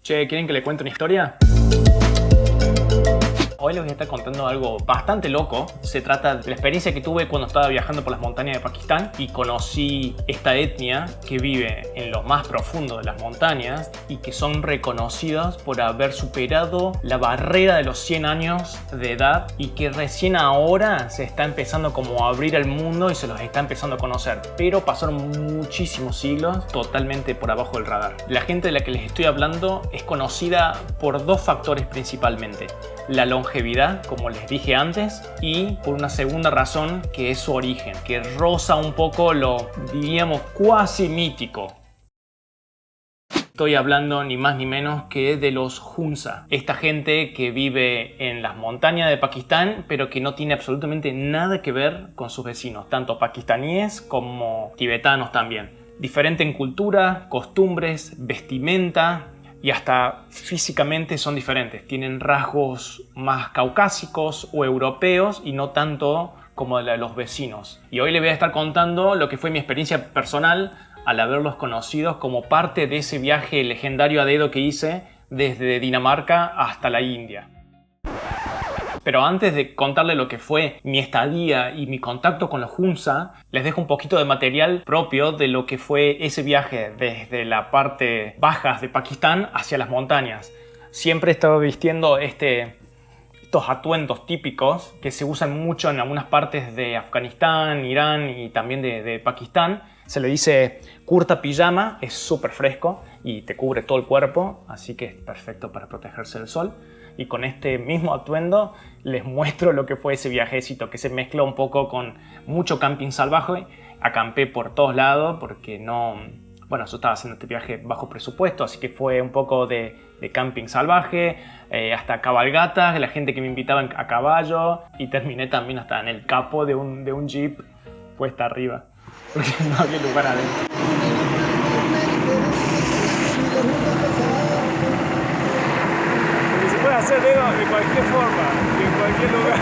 Che, ¿quieren que le cuente una historia? Hoy les voy a estar contando algo bastante loco. Se trata de la experiencia que tuve cuando estaba viajando por las montañas de Pakistán y conocí esta etnia que vive en lo más profundo de las montañas y que son reconocidas por haber superado la barrera de los 100 años de edad y que recién ahora se está empezando como a abrir al mundo y se los está empezando a conocer. Pero pasaron muchísimos siglos totalmente por abajo del radar. La gente de la que les estoy hablando es conocida por dos factores principalmente: la longevidad, como les dije antes, y por una segunda razón, que es su origen, que roza un poco lo, diríamos, cuasi mítico. Estoy hablando ni más ni menos que de los Hunza, esta gente que vive en las montañas de Pakistán, pero que no tiene absolutamente nada que ver con sus vecinos, tanto pakistaníes como tibetanos también. Diferente en cultura, costumbres, vestimenta, y hasta físicamente son diferentes. Tienen rasgos más caucásicos o europeos y no tanto como de los vecinos. Y hoy les voy a estar contando lo que fue mi experiencia personal al haberlos conocido como parte de ese viaje legendario a dedo que hice desde Dinamarca hasta la India. Pero antes de contarles lo que fue mi estadía y mi contacto con los Hunza, les dejo un poquito de material propio de lo que fue ese viaje desde la parte baja de Pakistán hacia las montañas. Siempre he estado vistiendo estos atuendos típicos que se usan mucho en algunas partes de Afganistán, Irán y también de Pakistán. Se le dice kurta pijama, es súper fresco y te cubre todo el cuerpo, así que es perfecto para protegerse del sol. Y con este mismo atuendo les muestro lo que fue ese viajecito que se mezcló un poco con mucho camping salvaje. Acampé por todos lados porque no... Bueno, yo estaba haciendo este viaje bajo presupuesto, así que fue un poco de camping salvaje, hasta cabalgatas, la gente que me invitaba a caballo, y terminé también hasta en el capo de un jeep puesta arriba, porque no había lugar adentro. Se puede hacer dedo de cualquier forma y en cualquier lugar.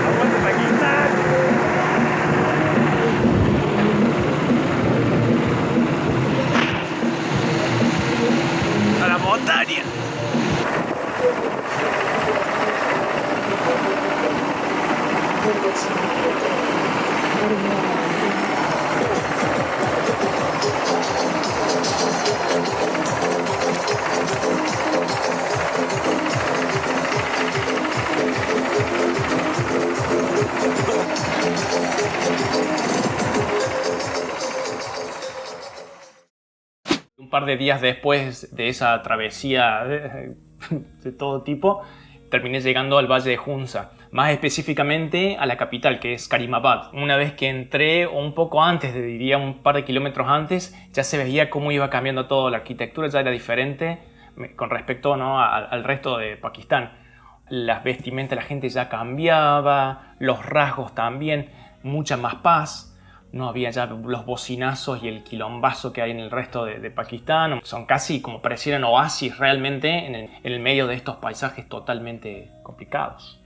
¡Aguante Pakistán! ¡A la montaña! Un par de días después de esa travesía de todo tipo, terminé llegando al Valle de Hunza, más específicamente a la capital, que es Karimabad. Una vez que entré, o un poco antes, diría un par de kilómetros antes, ya se veía cómo iba cambiando todo. La arquitectura ya era diferente con respecto, ¿no?, al resto de Pakistán. Las vestimentas, la gente ya cambiaba, los rasgos también, mucha más paz. No había ya los bocinazos y el quilombazo que hay en el resto de Pakistán. Son casi como parecieran oasis realmente en el medio de estos paisajes totalmente complicados.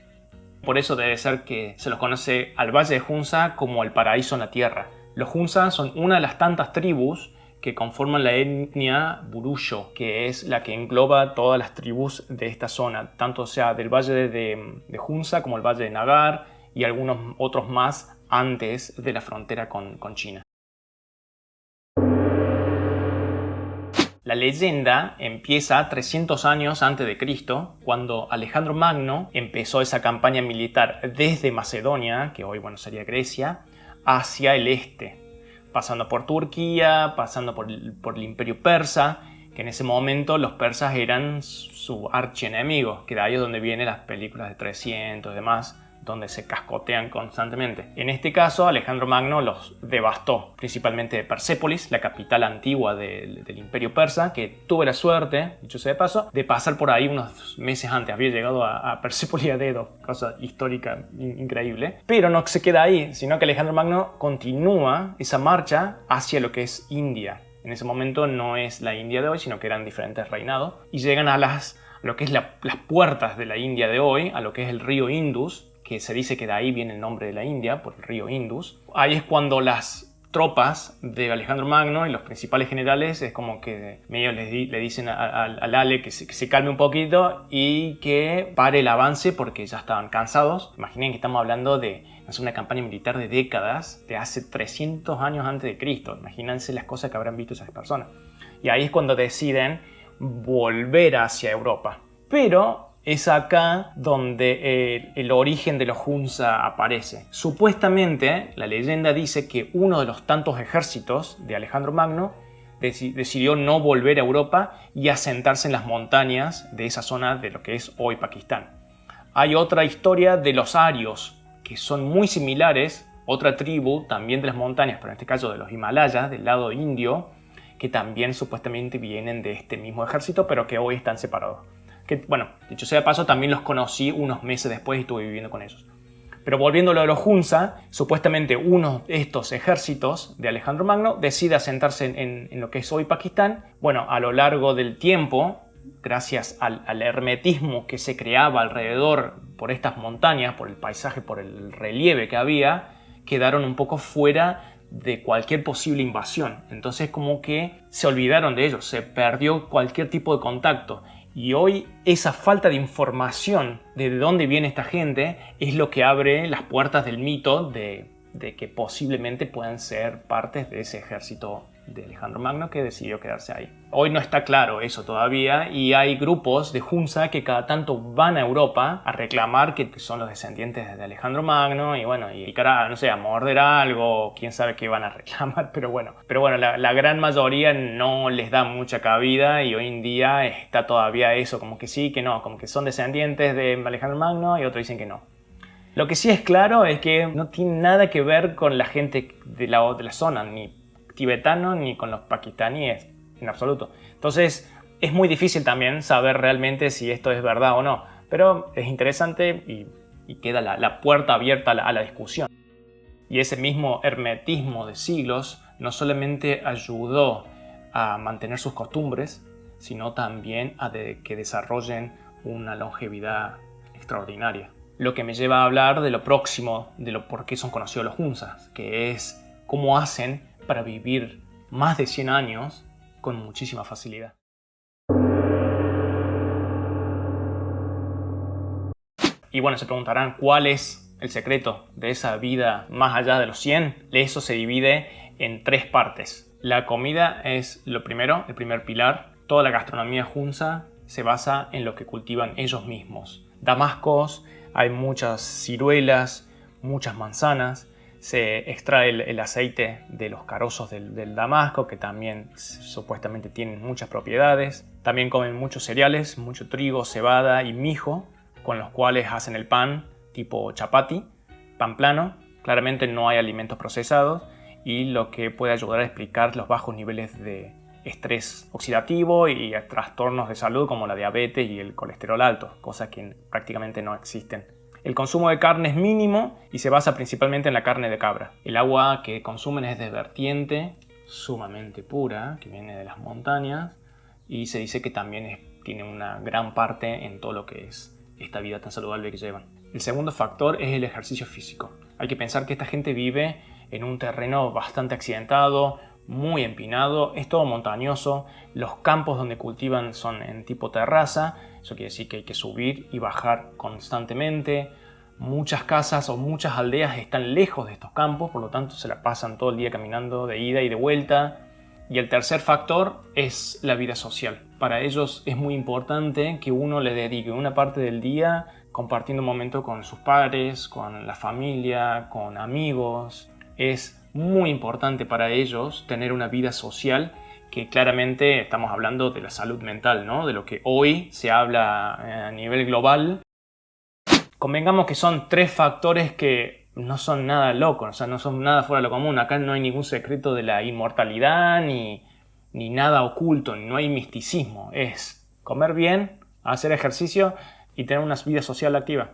Por eso debe ser que se los conoce al Valle de Hunza como el paraíso en la tierra. Los Hunza son una de las tantas tribus que conforman la etnia Burusho, que es la que engloba todas las tribus de esta zona, tanto sea del Valle de Hunza como el Valle de Nagar y algunos otros más antes de la frontera con China. La leyenda empieza 300 años antes de Cristo, cuando Alejandro Magno empezó esa campaña militar desde Macedonia, que hoy sería Grecia, hacia el este, pasando por Turquía, pasando por el Imperio Persa, que en ese momento los persas eran su archienemigo, que de ahí es donde vienen las películas de 300 y demás, donde se cascotean constantemente. En este caso, Alejandro Magno los devastó, principalmente de Persépolis, la capital antigua del Imperio Persa, que tuve la suerte, dicho sea de paso, de pasar por ahí unos meses antes. Había llegado a Persépolis a dedo, cosa histórica increíble. Pero no se queda ahí, sino que Alejandro Magno continúa esa marcha hacia lo que es India. En ese momento no es la India de hoy, sino que eran diferentes reinados, y llegan a lo que es las puertas de la India de hoy, a lo que es el río Indus, que se dice que de ahí viene el nombre de la India, por el río Indus. Ahí es cuando las tropas de Alejandro Magno y los principales generales es como que medio le dicen al Ale que se calme un poquito y que pare el avance porque ya estaban cansados. Imaginen que estamos hablando de una campaña militar de décadas, de hace 300 años antes de Cristo. Imagínense las cosas que habrán visto esas personas. Y ahí es cuando deciden volver hacia Europa. Pero es acá donde el origen de los Hunza aparece. Supuestamente, la leyenda dice que uno de los tantos ejércitos de Alejandro Magno decidió no volver a Europa y asentarse en las montañas de esa zona de lo que es hoy Pakistán. Hay otra historia de los arios, que son muy similares, otra tribu también de las montañas, pero en este caso de los Himalayas, del lado indio, que también supuestamente vienen de este mismo ejército, pero que hoy están separados. Que, bueno, dicho sea de paso, también los conocí unos meses después y estuve viviendo con ellos. Pero volviendo a lo de los Hunza, supuestamente uno de estos ejércitos de Alejandro Magno decide asentarse en lo que es hoy Pakistán. Bueno, a lo largo del tiempo, gracias al hermetismo que se creaba alrededor por estas montañas, por el paisaje, por el relieve que había, quedaron un poco fuera de cualquier posible invasión. Entonces como que se olvidaron de ellos, se perdió cualquier tipo de contacto. Y hoy esa falta de información de dónde viene esta gente es lo que abre las puertas del mito de que posiblemente puedan ser partes de ese ejército de Alejandro Magno que decidió quedarse ahí. Hoy no está claro eso todavía y hay grupos de Hunza que cada tanto van a Europa a reclamar que son los descendientes de Alejandro Magno y bueno, y cara, no sé, a morder algo, quién sabe qué van a reclamar, pero bueno, la gran mayoría no les da mucha cabida y hoy en día está todavía eso, como que sí, que no, como que son descendientes de Alejandro Magno y otros dicen que no. Lo que sí es claro es que no tiene nada que ver con la gente de la zona, ni tibetano ni con los pakistaníes, en absoluto. Entonces es muy difícil también saber realmente si esto es verdad o no, pero es interesante y queda la puerta abierta a la discusión. Y ese mismo hermetismo de siglos no solamente ayudó a mantener sus costumbres, sino también a que desarrollen una longevidad extraordinaria. Lo que me lleva a hablar de lo próximo, de por qué son conocidos los Hunzas, que es cómo hacen para vivir más de 100 años con muchísima facilidad. Y bueno, se preguntarán cuál es el secreto de esa vida más allá de los 100. Eso se divide en 3 partes. La comida es lo primero, el primer pilar. Toda la gastronomía Hunza se basa en lo que cultivan ellos mismos. Damascos, hay muchas ciruelas, muchas manzanas. Se extrae el aceite de los carozos del damasco, que también supuestamente tienen muchas propiedades. También comen muchos cereales, mucho trigo, cebada y mijo, con los cuales hacen el pan tipo chapati, pan plano. Claramente no hay alimentos procesados y lo que puede ayudar a explicar los bajos niveles de estrés oxidativo y trastornos de salud como la diabetes y el colesterol alto, cosas que prácticamente no existen. El consumo de carne es mínimo y se basa principalmente en la carne de cabra. El agua que consumen es de vertiente, sumamente pura, que viene de las montañas y se dice que también tiene una gran parte en todo lo que es esta vida tan saludable que llevan. El segundo factor es el ejercicio físico. Hay que pensar que esta gente vive en un terreno bastante accidentado, muy empinado, es todo montañoso, los campos donde cultivan son en tipo terraza, eso quiere decir que hay que subir y bajar constantemente. Muchas casas o muchas aldeas están lejos de estos campos, por lo tanto se la pasan todo el día caminando de ida y de vuelta. Y el tercer factor es la vida social. Para ellos es muy importante que uno le dedique una parte del día compartiendo un momento con sus padres, con la familia, con amigos. Es muy importante para ellos tener una vida social, que claramente estamos hablando de la salud mental, ¿no? De lo que hoy se habla a nivel global. Convengamos que son 3 factores que no son nada locos, o sea, no son nada fuera de lo común. Acá no hay ningún secreto de la inmortalidad ni nada oculto, no hay misticismo. Es comer bien, hacer ejercicio y tener una vida social activa.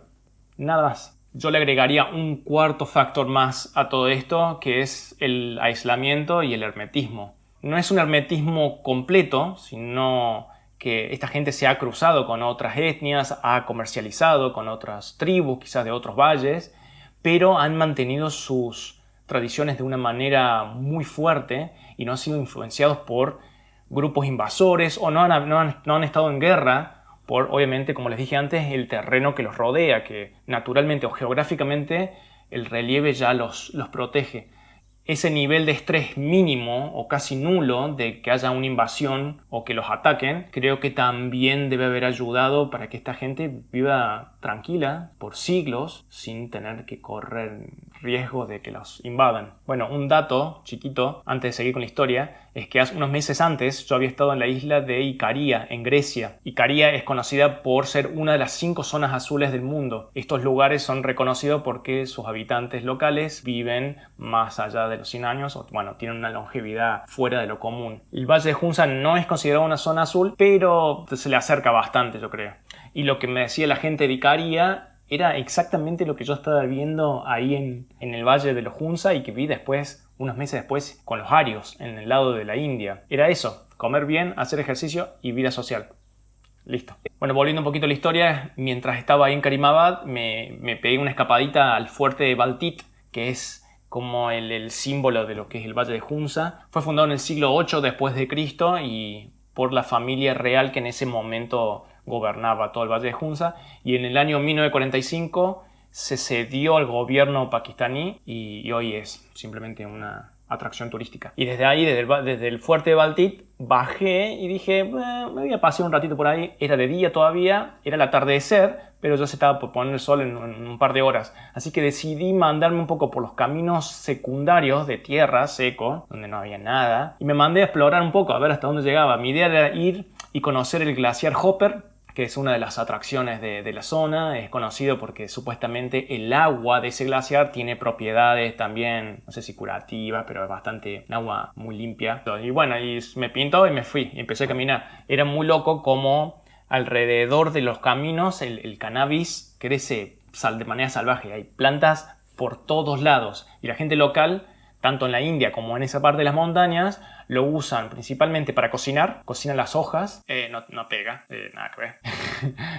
Nada más. Yo le agregaría un cuarto factor más a todo esto, que es el aislamiento y el hermetismo. No es un hermetismo completo, sino que esta gente se ha cruzado con otras etnias, ha comercializado con otras tribus, quizás de otros valles, pero han mantenido sus tradiciones de una manera muy fuerte y no han sido influenciados por grupos invasores o no han estado en guerra por, obviamente, como les dije antes, el terreno que los rodea, que naturalmente o geográficamente el relieve ya los protege. Ese nivel de estrés mínimo o casi nulo de que haya una invasión o que los ataquen, creo que también debe haber ayudado para que esta gente viva tranquila por siglos sin tener que correr riesgo de que los invadan. Bueno, un dato chiquito antes de seguir con la historia es que hace unos meses antes yo había estado en la isla de Ikaria, en Grecia. Ikaria es conocida por ser una de las 5 zonas azules del mundo. Estos lugares son reconocidos porque sus habitantes locales viven más allá de los 100 años, o bueno, tienen una longevidad fuera de lo común. El Valle de Hunza no es considerado una zona azul, pero se le acerca bastante, yo creo. Y lo que me decía la gente de Ikaria era exactamente lo que yo estaba viendo ahí en el Valle de los Hunza y que vi después, unos meses después, con los arios en el lado de la India. Era eso, comer bien, hacer ejercicio y vida social. Listo. Bueno, volviendo un poquito a la historia, mientras estaba ahí en Karimabad me pegué una escapadita al fuerte de Baltit, que es como el símbolo de lo que es el Valle de Hunza. Fue fundado en el siglo VIII después de Cristo y por la familia real que en ese momento gobernaba todo el Valle de Hunza, y en el año 1945 se cedió al gobierno pakistaní y hoy es simplemente una atracción turística. Y desde ahí, desde el fuerte de Baltit, bajé y dije, me voy a pasear un ratito por ahí. Era de día todavía, era el atardecer, pero ya se estaba por poner el sol en un par de horas. Así que decidí mandarme un poco por los caminos secundarios de tierra seco, donde no había nada, y me mandé a explorar un poco, a ver hasta dónde llegaba. Mi idea era ir y conocer el glaciar Hopper, que es una de las atracciones de la zona. Es conocido porque supuestamente el agua de ese glaciar tiene propiedades también, no sé si curativas, pero es bastante un agua muy limpia. Y bueno, y me pintó y me fui y empecé a caminar. Era muy loco como alrededor de los caminos el cannabis crece de manera salvaje. Hay plantas por todos lados y la gente local, tanto en la India como en esa parte de las montañas, lo usan principalmente para cocinar. Cocinan las hojas, no pega, nada que ver.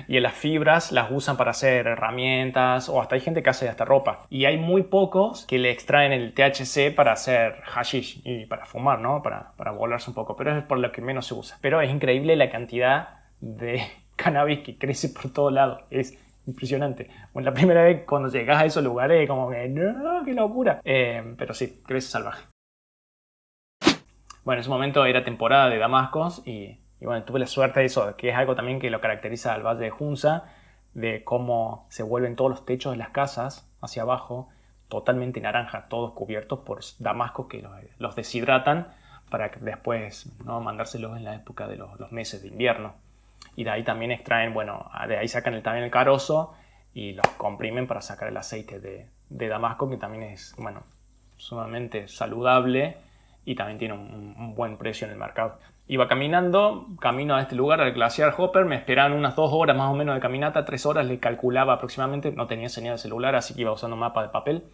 Y en las fibras las usan para hacer herramientas o hasta hay gente que hace hasta ropa. Y hay muy pocos que le extraen el THC para hacer hashish y para fumar, ¿no? Para volarse un poco, pero es por lo que menos se usa. Pero es increíble la cantidad de cannabis que crece por todos lados. Es impresionante. Bueno, la primera vez cuando llegas a esos lugares como que no, qué locura. Pero sí, crece salvaje. Bueno, en ese momento era temporada de damascos y bueno, tuve la suerte de eso, que es algo también que lo caracteriza al Valle de Hunza, de cómo se vuelven todos los techos de las casas hacia abajo totalmente naranja, todos cubiertos por damascos que los deshidratan para que después, ¿no?, mandárselos en la época de los meses de invierno. Y de ahí también extraen, bueno, de ahí sacan también el carozo y los comprimen para sacar el aceite de damasco, que también es, bueno, sumamente saludable y también tiene un buen precio en el mercado. Iba camino a este lugar, al glaciar Hopper, me esperaban unas 2 horas más o menos de caminata, 3 horas le calculaba aproximadamente, no tenía señal de celular, así que iba usando un mapa de papel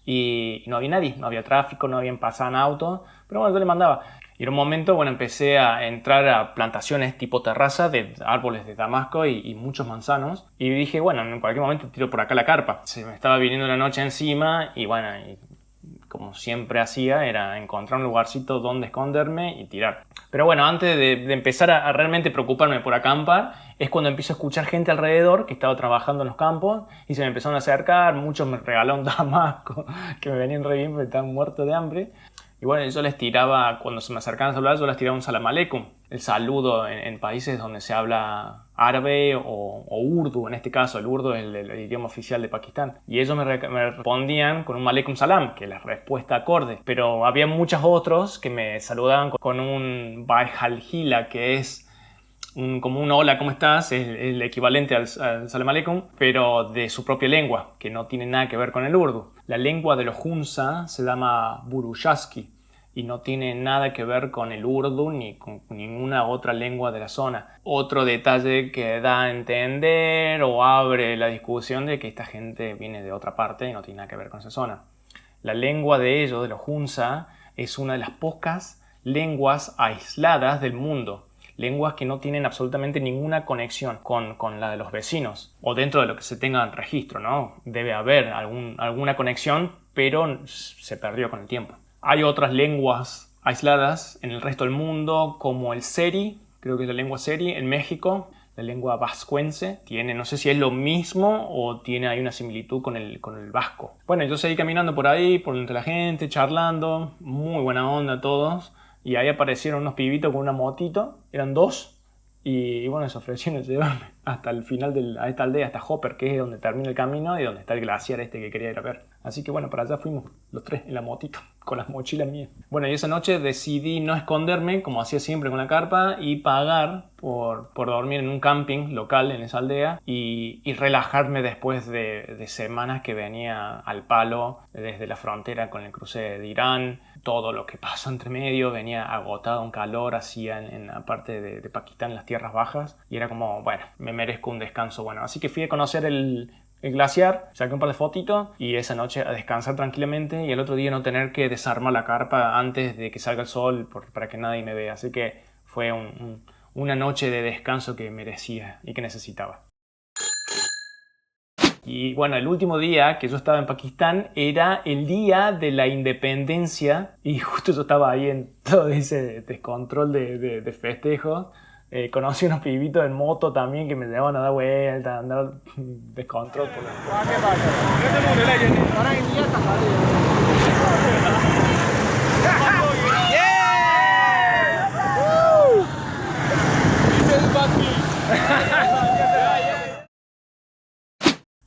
y no había nadie, no había tráfico, no habían pasado autos, pero bueno, yo le mandaba. Y en un momento, bueno, empecé a entrar a plantaciones tipo terraza de árboles de damasco y muchos manzanos. Y dije, bueno, en cualquier momento tiro por acá la carpa. Se me estaba viniendo la noche encima y bueno, como siempre hacía, era encontrar un lugarcito donde esconderme y tirar. Pero bueno, antes de empezar a realmente preocuparme por acampar, es cuando empiezo a escuchar gente alrededor que estaba trabajando en los campos y se me empezaron a acercar. Muchos me regalaron damasco, que me venían re bien porque estaban muertos de hambre. Y bueno, yo les tiraba, cuando se me acercaban a saludar, yo les tiraba un salam aleikum, el saludo en países donde se habla árabe o urdu, en este caso el urdu es el idioma oficial de Pakistán. Y ellos me respondían con un aleikum salam, que es la respuesta acorde. Pero había muchos otros que me saludaban con un bai al-hila, que es como un hola, ¿cómo estás? Es el equivalente al salam aleikum, pero de su propia lengua, que no tiene nada que ver con el urdu. La lengua de los Hunza se llama Burushaski y no tiene nada que ver con el urdu ni con ninguna otra lengua de la zona. Otro detalle que da a entender o abre la discusión de que esta gente viene de otra parte y no tiene nada que ver con esa zona. La lengua de ellos, de los Hunza, es una de las pocas lenguas aisladas del mundo. lenguas que no tienen absolutamente ninguna conexión con la de los vecinos, o dentro de lo que se tenga en registro, ¿no? Debe haber alguna conexión, pero se perdió con el tiempo. Hay otras lenguas aisladas en el resto del mundo, como el seri, creo que es la lengua seri, en México. La lengua vascuense tiene, no sé si es lo mismo o tiene ahí una similitud con el vasco. Bueno, yo seguí caminando por ahí, por entre la gente, charlando, muy buena onda todos. Y ahí aparecieron unos pibitos con una motito, eran dos. Y bueno, se ofrecieron llevarme hasta el final a esta aldea, hasta Hopper, que es donde termina el camino y donde está el glaciar este que quería ir a ver. Así que bueno, para allá fuimos los tres en la motito, con las mochilas mías. Bueno, y esa noche decidí no esconderme, como hacía siempre con la carpa, y pagar por dormir en un camping local en esa aldea y relajarme después de semanas que venía al palo desde la frontera con el cruce de Irán. Todo lo que pasó entre medio, venía agotado, un calor hacía en la parte de Pakistán, en las tierras bajas, y era como, bueno, me merezco un descanso. Bueno, así que fui a conocer el glaciar, saqué un par de fotitos y esa noche a descansar tranquilamente y el otro día no tener que desarmar la carpa antes de que salga el sol para que nadie me vea. Así que fue una noche de descanso que merecía y que necesitaba. Y bueno, el último día que yo estaba en Pakistán era el día de la independencia y justo yo estaba ahí en todo ese descontrol de festejos. Conocí unos pibitos en moto también que me llevaban a dar vueltas, a andar descontrol por la...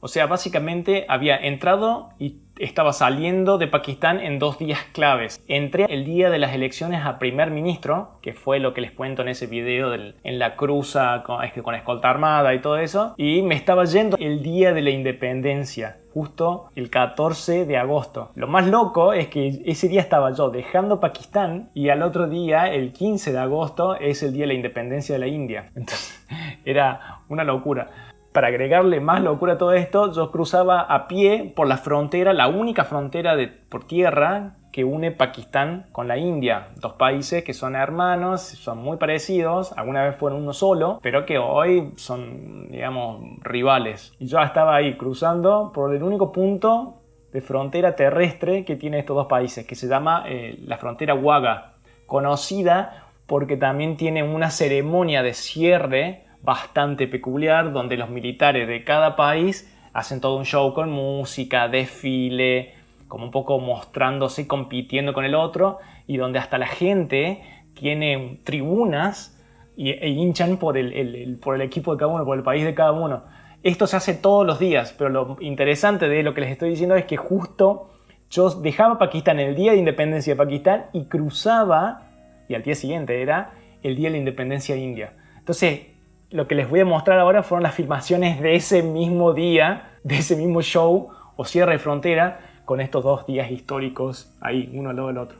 O sea, básicamente había entrado y estaba saliendo de Pakistán en 2 días claves. Entré el día de las elecciones a primer ministro, que fue lo que les cuento en ese video en la cruza con escolta armada y todo eso. Y me estaba yendo el día de la independencia, justo el 14 de agosto. Lo más loco es que ese día estaba yo dejando Pakistán y al otro día, el 15 de agosto, es el día de la independencia de la India. Entonces, era una locura. Para agregarle más locura a todo esto, yo cruzaba a pie por la frontera, la única frontera por tierra que une Pakistán con la India. 2 países que son hermanos, son muy parecidos, alguna vez fueron uno solo, pero que hoy son, digamos, rivales. Y yo estaba ahí cruzando por el único punto de frontera terrestre que tiene estos 2 países, que se llama la frontera Wagah, conocida porque también tiene una ceremonia de cierre bastante peculiar, donde los militares de cada país hacen todo un show con música, desfile, como un poco mostrándose, compitiendo con el otro, y donde hasta la gente tiene tribunas e hinchan por el equipo de cada uno, por el país de cada uno. Esto se hace todos los días, pero lo interesante de lo que les estoy diciendo es que justo yo dejaba Pakistán el día de independencia de Pakistán y cruzaba, y al día siguiente era el día de la independencia de India. Entonces, lo que les voy a mostrar ahora fueron las filmaciones de ese mismo día, de ese mismo show o cierre de frontera, con estos 2 días históricos ahí, uno al lado del otro.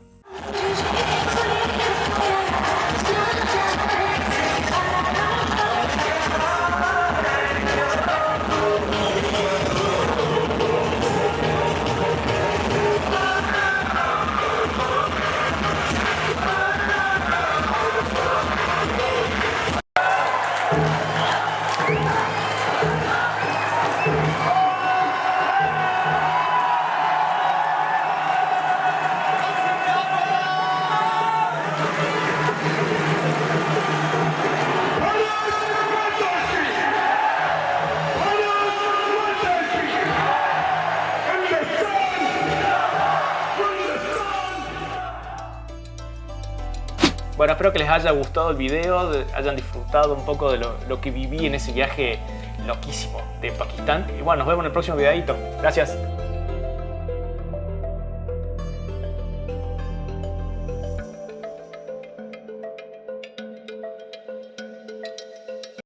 Bueno, espero que les haya gustado el video, hayan disfrutado un poco de lo que viví en ese viaje loquísimo de Pakistán. Y bueno, nos vemos en el próximo videito. Gracias.